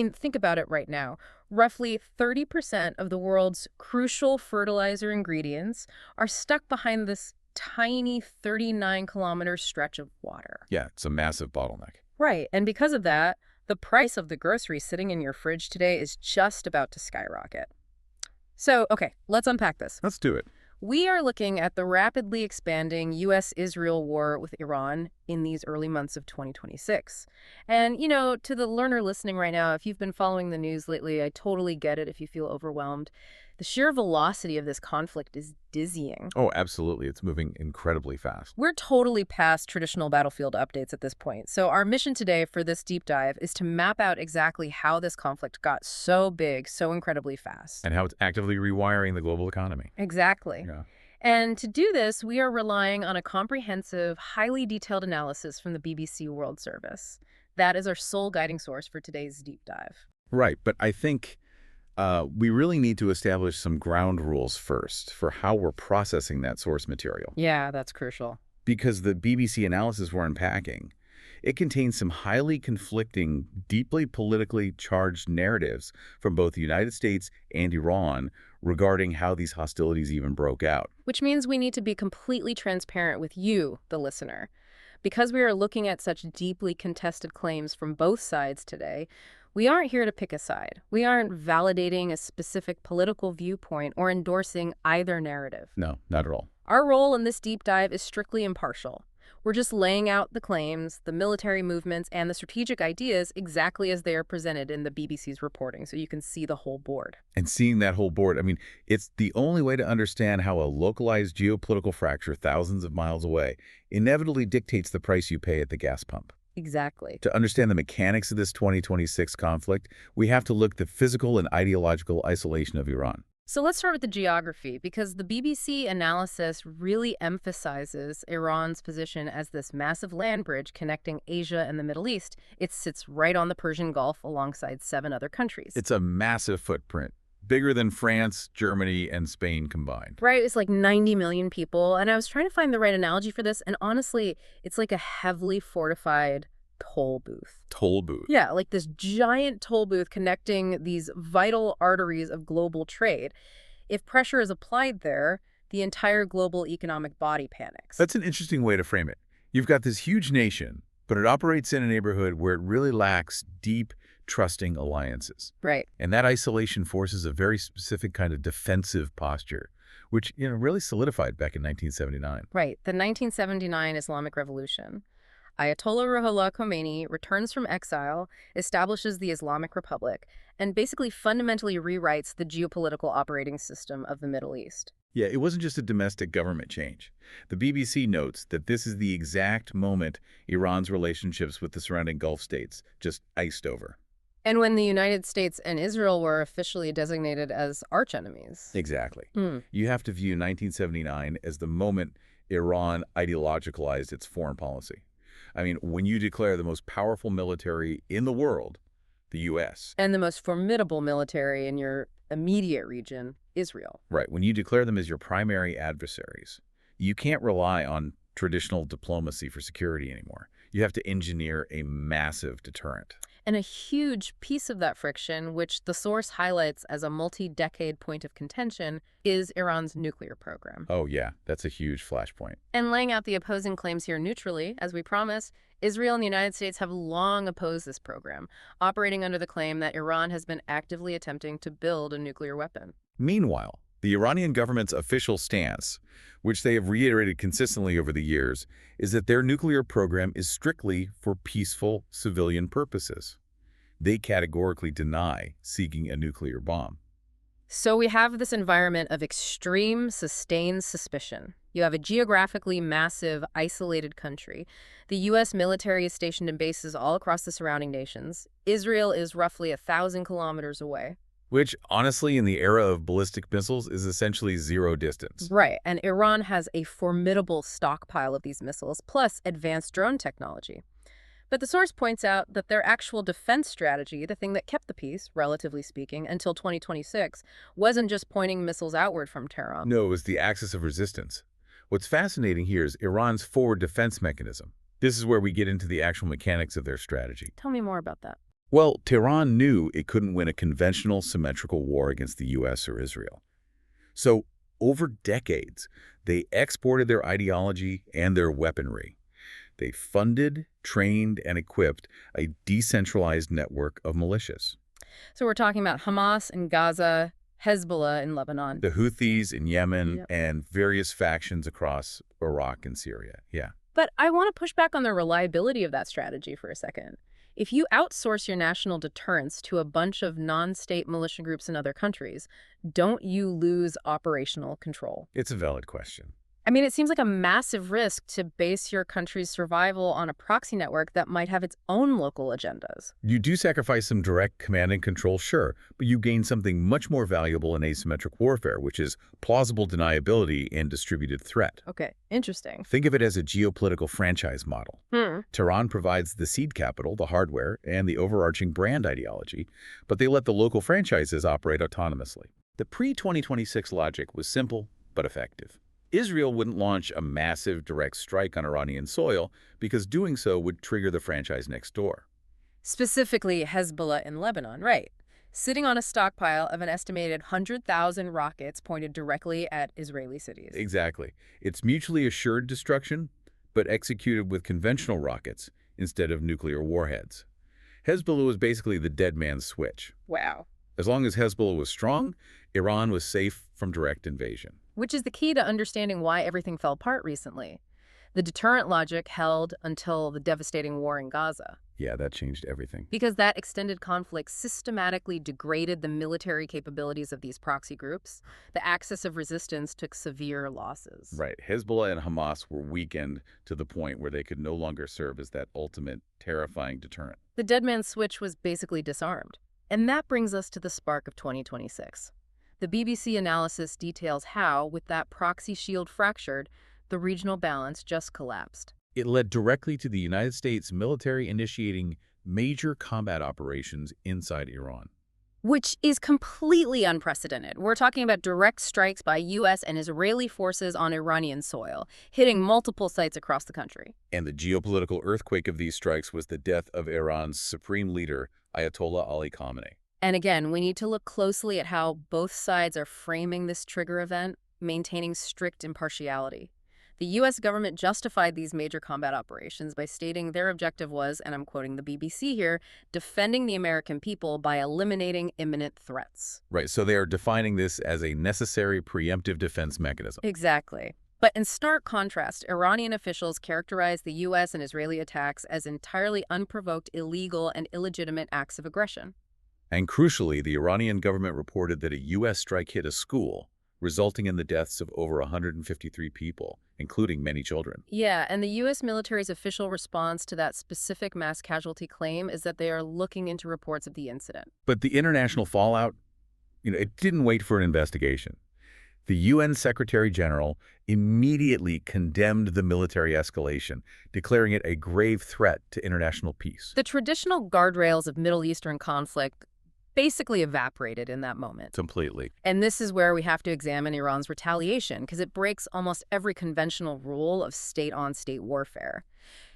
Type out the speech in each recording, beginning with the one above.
mean, think about it right now. Roughly 30% of the world's crucial fertilizer ingredients are stuck behind this tiny 39-kilometer stretch of water. Yeah, it's a massive bottleneck. Right, and because of that, the price of the groceries sitting in your fridge today is just about to skyrocket. So, okay, let's unpack this. Let's do it. We are looking at the rapidly expanding U.S.-Israel war with Iran in these early months of 2026. And, to the learner listening right now, if you've been following the news lately, I totally get it if you feel overwhelmed. The sheer velocity of this conflict is dizzying. Oh, absolutely. It's moving incredibly fast. We're totally past traditional battlefield updates at this point. So our mission today for this deep dive is to map out exactly how this conflict got so big, so incredibly fast. And how it's actively rewiring the global economy. Exactly. Yeah. And to do this, we are relying on a comprehensive, highly detailed analysis from the BBC World Service. That is our sole guiding source for today's deep dive. Right, but I think we really need to establish some ground rules first for how we're processing that source material. Yeah, that's crucial. Because the BBC analysis we're unpacking, it contains some highly conflicting, deeply politically charged narratives from both the United States and Iran regarding how these hostilities even broke out. Which means we need to be completely transparent with you, the listener. Because we are looking at such deeply contested claims from both sides today, we aren't here to pick a side. We aren't validating a specific political viewpoint or endorsing either narrative. No, not at all. Our role in this deep dive is strictly impartial. We're just laying out the claims, the military movements, and the strategic ideas exactly as they are presented in the BBC's reporting, so you can see the whole board. And seeing that whole board, I mean, it's the only way to understand how a localized geopolitical fracture thousands of miles away inevitably dictates the price you pay at the gas pump. Exactly. To understand the mechanics of this 2026 conflict, we have to look at the physical and ideological isolation of Iran. So let's start with the geography, because the BBC analysis really emphasizes Iran's position as this massive land bridge connecting Asia and the Middle East. It sits right on the Persian Gulf alongside 7 other countries. It's a massive footprint, bigger than France, Germany, and Spain combined. Right, it's like 90 million people, and I was trying to find the right analogy for this, and honestly, it's like a heavily fortified toll booth. Toll booth. Yeah, like this giant toll booth connecting these vital arteries of global trade. If pressure is applied there, the entire global economic body panics. That's an interesting way to frame it. You've got this huge nation, but it operates in a neighborhood where it really lacks deep, trusting alliances. Right. And that isolation forces a very specific kind of defensive posture, which really solidified back in 1979. Right, the 1979 Islamic Revolution. Ayatollah Ruhollah Khomeini returns from exile, establishes the Islamic Republic, and basically fundamentally rewrites the geopolitical operating system of the Middle East. Yeah, it wasn't just a domestic government change. The BBC notes that this is the exact moment Iran's relationships with the surrounding Gulf states just iced over. And when the United States and Israel were officially designated as archenemies. Exactly. You have to view 1979 as the moment Iran ideologicalized its foreign policy. I mean, when you declare the most powerful military in the world, the U.S. And the most formidable military in your immediate region, Israel. Right. When you declare them as your primary adversaries, you can't rely on traditional diplomacy for security anymore. You have to engineer a massive deterrent. And a huge piece of that friction, which the source highlights as a multi-decade point of contention, is Iran's nuclear program. Oh, yeah, that's a huge flashpoint. And laying out the opposing claims here neutrally, as we promised, Israel and the United States have long opposed this program, operating under the claim that Iran has been actively attempting to build a nuclear weapon. Meanwhile, the Iranian government's official stance, which they have reiterated consistently over the years, is that their nuclear program is strictly for peaceful civilian purposes. They categorically deny seeking a nuclear bomb. So we have this environment of extreme, sustained suspicion. You have a geographically massive, isolated country. The U.S. military is stationed in bases all across the surrounding nations. Israel is roughly 1,000 kilometers away. Which, honestly, in the era of ballistic missiles, is essentially zero distance. Right, and Iran has a formidable stockpile of these missiles, plus advanced drone technology. But the source points out that their actual defense strategy, the thing that kept the peace, relatively speaking, until 2026, wasn't just pointing missiles outward from Tehran. No, it was the axis of resistance. What's fascinating here is Iran's forward defense mechanism. This is where we get into the actual mechanics of their strategy. Tell me more about that. Well, Tehran knew it couldn't win a conventional symmetrical war against the U.S. or Israel. So, over decades, they exported their ideology and their weaponry. They funded, trained, and equipped a decentralized network of militias. So we're talking about Hamas in Gaza, Hezbollah in Lebanon. The Houthis in Yemen Yep. and various factions across Iraq and Syria. Yeah. But I want to push back on the reliability of that strategy for a second. If you outsource your national deterrence to a bunch of non-state militia groups in other countries, don't you lose operational control? It's a valid question. I mean, it seems like a massive risk to base your country's survival on a proxy network that might have its own local agendas. You do sacrifice some direct command and control, sure, but you gain something much more valuable in asymmetric warfare, which is plausible deniability and distributed threat. Okay, interesting. Think of it as a geopolitical franchise model. Hmm. Tehran provides the seed capital, the hardware, and the overarching brand ideology, but they let the local franchises operate autonomously. The pre-2026 logic was simple but effective. Israel wouldn't launch a massive direct strike on Iranian soil because doing so would trigger the franchise next door. Specifically, Hezbollah in Lebanon, right. Sitting on a stockpile of an estimated 100,000 rockets pointed directly at Israeli cities. Exactly. It's mutually assured destruction, but executed with conventional rockets instead of nuclear warheads. Hezbollah was basically the dead man's switch. Wow. As long as Hezbollah was strong, Iran was safe from direct invasion. Which is the key to understanding why everything fell apart recently. The deterrent logic held until the devastating war in Gaza, Yeah, that changed everything. because that extended conflict systematically degraded the military capabilities of these proxy groups. The axis of resistance took severe losses. Right. Hezbollah and Hamas were weakened to the point where they could no longer serve as that ultimate, terrifying deterrent. The dead man's switch was basically disarmed. And that brings us to the spark of 2026. The BBC analysis details how, with that proxy shield fractured, the regional balance just collapsed. It led directly to the United States military initiating major combat operations inside Iran. Which is completely unprecedented. We're talking about direct strikes by U.S. and Israeli forces on Iranian soil, hitting multiple sites across the country. And the geopolitical earthquake of these strikes was the death of Iran's supreme leader, Ayatollah Ali Khamenei. And again, we need to look closely at how both sides are framing this trigger event, maintaining strict impartiality. The U.S. government justified these major combat operations by stating their objective was, and I'm quoting the BBC here, defending the American people by eliminating imminent threats. Right, so they are defining this as a necessary preemptive defense mechanism. Exactly. But in stark contrast, Iranian officials characterized the U.S. and Israeli attacks as entirely unprovoked, illegal, and illegitimate acts of aggression. And crucially, the Iranian government reported that a U.S. strike hit a school, resulting in the deaths of over 153 people, including many children. Yeah, and the U.S. military's official response to that specific mass casualty claim is that they are looking into reports of the incident. But the international fallout, it didn't wait for an investigation. The UN Secretary General immediately condemned the military escalation, declaring it a grave threat to international peace. The traditional guardrails of Middle Eastern conflict basically evaporated in that moment. Completely. And this is where we have to examine Iran's retaliation, because it breaks almost every conventional rule of state-on-state warfare.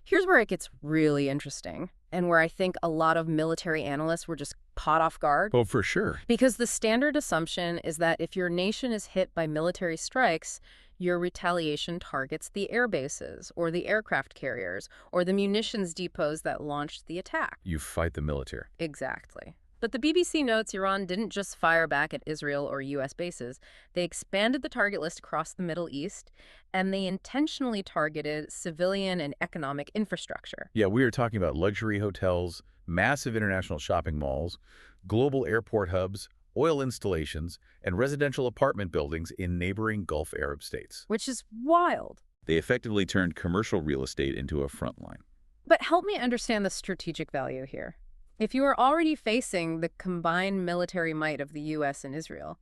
Here's where it gets really interesting, and where I think a lot of military analysts were just caught off guard. Oh, for sure. Because the standard assumption is that if your nation is hit by military strikes, your retaliation targets the air bases, or the aircraft carriers, or the munitions depots that launched the attack. You fight the military. Exactly. But the BBC notes Iran didn't just fire back at Israel or U.S. bases. They expanded the target list across the Middle East, and they intentionally targeted civilian and economic infrastructure. Yeah, we are talking about luxury hotels, massive international shopping malls, global airport hubs, oil installations, and residential apartment buildings in neighboring Gulf Arab states. Which is wild. They effectively turned commercial real estate into a front line. But help me understand the strategic value here. If you are already facing the combined military might of the U.S. and Israel,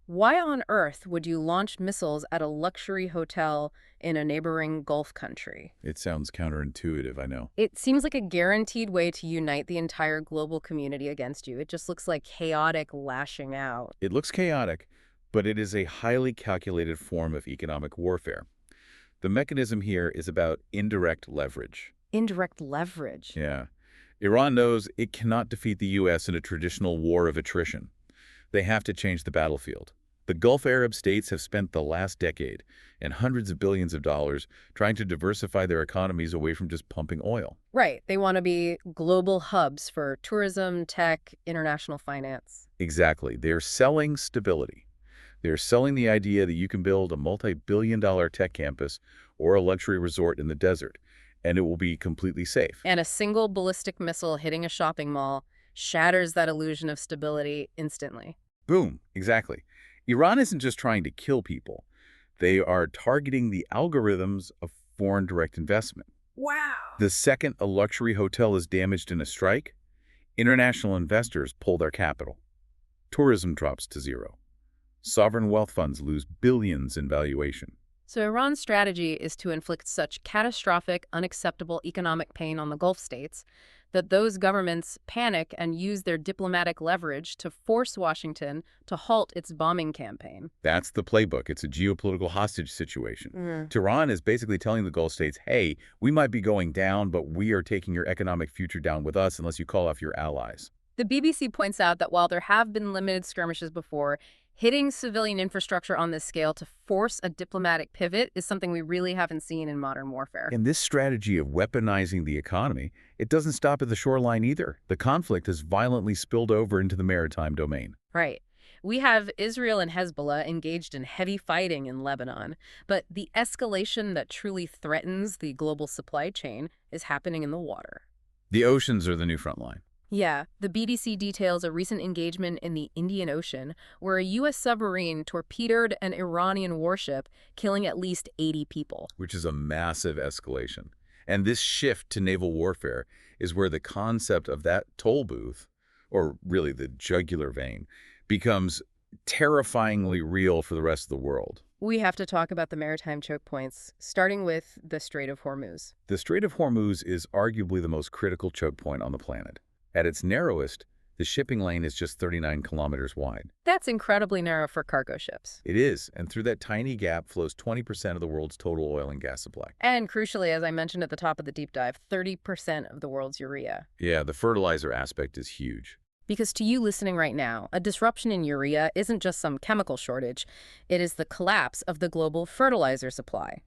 why on earth would you launch missiles at a luxury hotel in a neighboring Gulf country? It sounds counterintuitive, I know. It seems like a guaranteed way to unite the entire global community against you. It just looks like chaotic lashing out. It looks chaotic, but it is a highly calculated form of economic warfare. The mechanism here is about indirect leverage. Indirect leverage. Yeah. Iran knows it cannot defeat the U.S. in a traditional war of attrition. They have to change the battlefield. The Gulf Arab states have spent the last decade and hundreds of billions of dollars trying to diversify their economies away from just pumping oil. Right. They want to be global hubs for tourism, tech, international finance. Exactly. They're selling stability. They're selling the idea that you can build a multi-billion-dollar tech campus or a luxury resort in the desert, and it will be completely safe. And a single ballistic missile hitting a shopping mall shatters that illusion of stability instantly. Boom. Exactly. Iran isn't just trying to kill people. They are targeting the algorithms of foreign direct investment. Wow. The second a luxury hotel is damaged in a strike, international investors pull their capital. Tourism drops to zero. Sovereign wealth funds lose billions in valuation. So Iran's strategy is to inflict such catastrophic, unacceptable economic pain on the Gulf states that those governments panic and use their diplomatic leverage to force Washington to halt its bombing campaign. That's the playbook. It's a geopolitical hostage situation. Tehran is basically telling the Gulf states, hey, we might be going down, but we are taking your economic future down with us unless you call off your allies. The BBC points out that while there have been limited skirmishes before, hitting civilian infrastructure on this scale to force a diplomatic pivot is something we really haven't seen in modern warfare. And this strategy of weaponizing the economy, it doesn't stop at the shoreline either. The conflict has violently spilled over into the maritime domain. Right. We have Israel and Hezbollah engaged in heavy fighting in Lebanon, but the escalation that truly threatens the global supply chain is happening in the water. The oceans are the new front line. Yeah, the BDC details a recent engagement in the Indian Ocean where a U.S. submarine torpedoed an Iranian warship, killing at least 80 people. Which is a massive escalation. And this shift to naval warfare is where the concept of that toll booth, or really the jugular vein, becomes terrifyingly real for the rest of the world. We have to talk about the maritime choke points, starting with the Strait of Hormuz. The Strait of Hormuz is arguably the most critical choke point on the planet. At its narrowest, the shipping lane is just 39 kilometers wide. That's incredibly narrow for cargo ships. It is, and through that tiny gap flows 20% of the world's total oil and gas supply. And crucially, as I mentioned at the top of the deep dive, 30% of the world's urea. Yeah, the fertilizer aspect is huge. Because to you listening right now, a disruption in urea isn't just some chemical shortage. It is the collapse of the global fertilizer supply.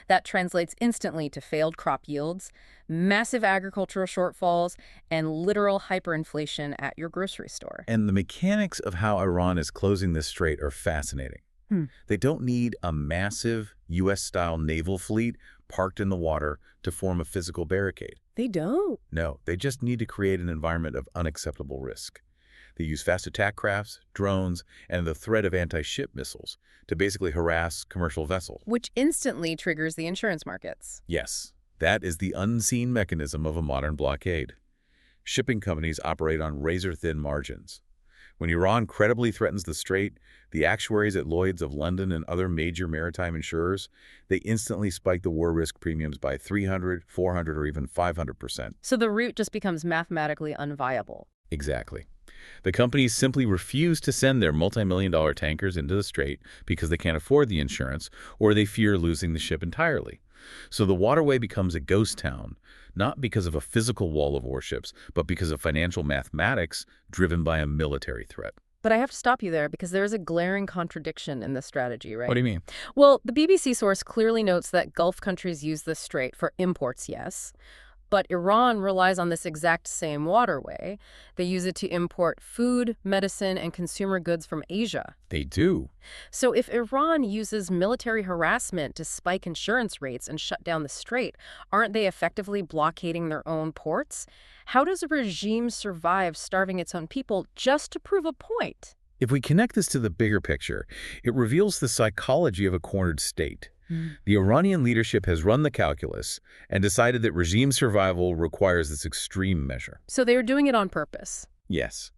That translates instantly to failed crop yields, massive agricultural shortfalls, and literal hyperinflation at your grocery store. And the mechanics of how Iran is closing this strait are fascinating. They don't need a massive U.S.-style naval fleet parked in the water to form a physical barricade. They don't. No, they just need to create an environment of unacceptable risk. They use fast attack crafts, drones, and the threat of anti-ship missiles to basically harass commercial vessels. Which instantly triggers the insurance markets. Yes, that is the unseen mechanism of a modern blockade. Shipping companies operate on razor-thin margins. When Iran credibly threatens the strait, the actuaries at Lloyd's of London and other major maritime insurers, they instantly spike the war risk premiums by 300, 400, or even 500%. So the route just becomes mathematically unviable. Exactly. The companies simply refuse to send their multi-million-dollar tankers into the strait because they can't afford the insurance or they fear losing the ship entirely. So the waterway becomes a ghost town, not because of a physical wall of warships, but because of financial mathematics driven by a military threat. But I have to stop you there because there is a glaring contradiction in this strategy, right? What do you mean? Well, the BBC source clearly notes that Gulf countries use the strait for imports, yes. But Iran relies on this exact same waterway. They use it to import food, medicine, and consumer goods from Asia. They do. So if Iran uses military harassment to spike insurance rates and shut down the strait, aren't they effectively blockading their own ports? How does a regime survive starving its own people just to prove a point? If we connect this to the bigger picture, it reveals the psychology of a cornered state. The Iranian leadership has run the calculus and decided that regime survival requires this extreme measure. So they are doing it on purpose. Yes.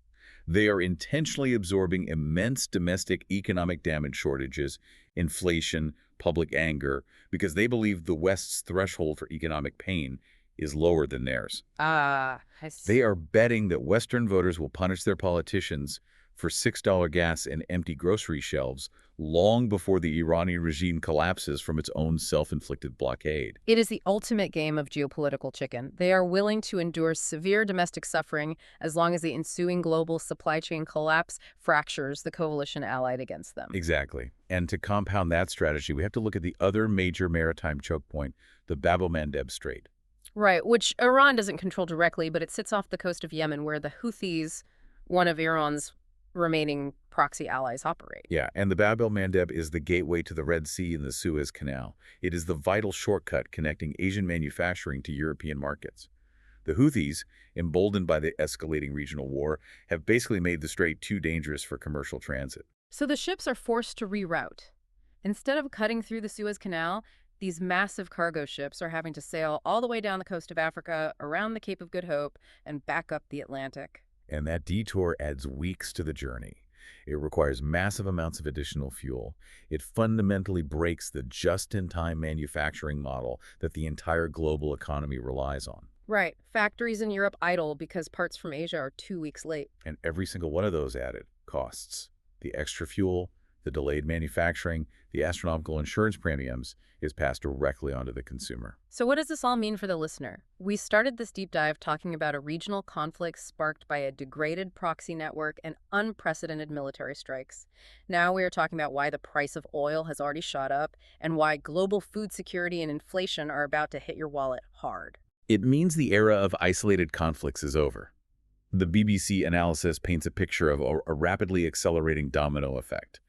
They are intentionally absorbing immense domestic economic damage shortages, inflation, public anger, because they believe the West's threshold for economic pain is lower than theirs. I see. They are betting that Western voters will punish their politicians for $6 gas and empty grocery shelves long before the Iranian regime collapses from its own self-inflicted blockade. It is the ultimate game of geopolitical chicken. They are willing to endure severe domestic suffering as long as the ensuing global supply chain collapse fractures the coalition allied against them. Exactly. And to compound that strategy, we have to look at the other major maritime choke point, the Bab el-Mandeb Strait. Right, which Iran doesn't control directly, but it sits off the coast of Yemen where the Houthis, one of Iran's remaining proxy allies, operate. Yeah, and the Bab el-Mandeb is the gateway to the Red Sea and the Suez Canal. It is the vital shortcut connecting Asian manufacturing to European markets. The Houthis, emboldened by the escalating regional war, have basically made the strait too dangerous for commercial transit. So the ships are forced to reroute. Instead of cutting through the Suez Canal, these massive cargo ships are having to sail all the way down the coast of Africa, around the Cape of Good Hope, and back up the Atlantic. And that detour adds weeks to the journey. It requires massive amounts of additional fuel. It fundamentally breaks the just-in-time manufacturing model that the entire global economy relies on. Right. Factories in Europe idle because parts from Asia are 2 weeks late. And every single one of those added costs. The extra fuel, the delayed manufacturing, the astronomical insurance premiums is passed directly onto the consumer. So what does this all mean for the listener? We started this deep dive talking about a regional conflict sparked by a degraded proxy network and unprecedented military strikes. Now we are talking about why the price of oil has already shot up and why global food security and inflation are about to hit your wallet hard. It means the era of isolated conflicts is over. The BBC analysis paints a picture of a rapidly accelerating domino effect.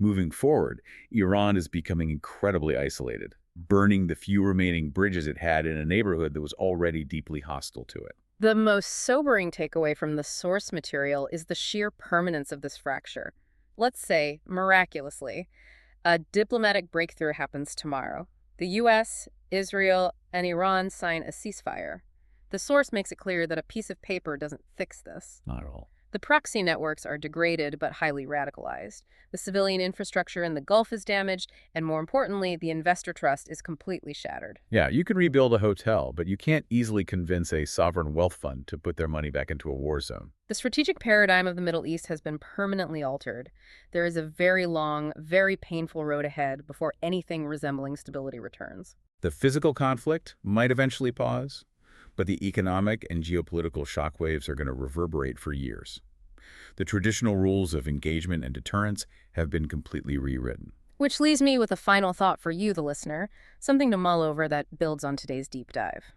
Moving forward, Iran is becoming incredibly isolated, burning the few remaining bridges it had in a neighborhood that was already deeply hostile to it. The most sobering takeaway from the source material is the sheer permanence of this fracture. Let's say, miraculously, a diplomatic breakthrough happens tomorrow. The U.S., Israel, and Iran sign a ceasefire. The source makes it clear that a piece of paper doesn't fix this. Not at all. The proxy networks are degraded but highly radicalized. The civilian infrastructure in the Gulf is damaged, and more importantly, the investor trust is completely shattered. Yeah, you can rebuild a hotel, but you can't easily convince a sovereign wealth fund to put their money back into a war zone. The strategic paradigm of the Middle East has been permanently altered. There is a very long, very painful road ahead before anything resembling stability returns. The physical conflict might eventually pause, but the economic and geopolitical shockwaves are going to reverberate for years. The traditional rules of engagement and deterrence have been completely rewritten. Which leaves me with a final thought for you, the listener, something to mull over that builds on today's deep dive.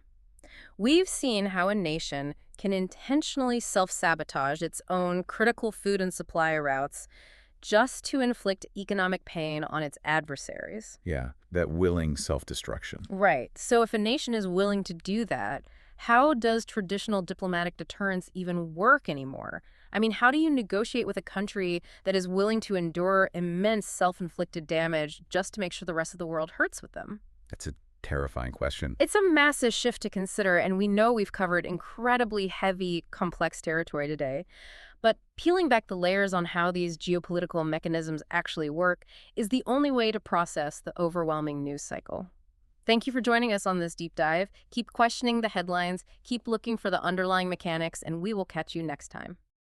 We've seen how a nation can intentionally self-sabotage its own critical food and supply routes just to inflict economic pain on its adversaries. Yeah, that willing self-destruction. Right. So if a nation is willing to do that, how does traditional diplomatic deterrence even work anymore? I mean, how do you negotiate with a country that is willing to endure immense self-inflicted damage just to make sure the rest of the world hurts with them? That's a terrifying question. It's a massive shift to consider, and we know we've covered incredibly heavy, complex territory today. But peeling back the layers on how these geopolitical mechanisms actually work is the only way to process the overwhelming news cycle. Thank you for joining us on this deep dive. Keep questioning the headlines, keep looking for the underlying mechanics, and we will catch you next time.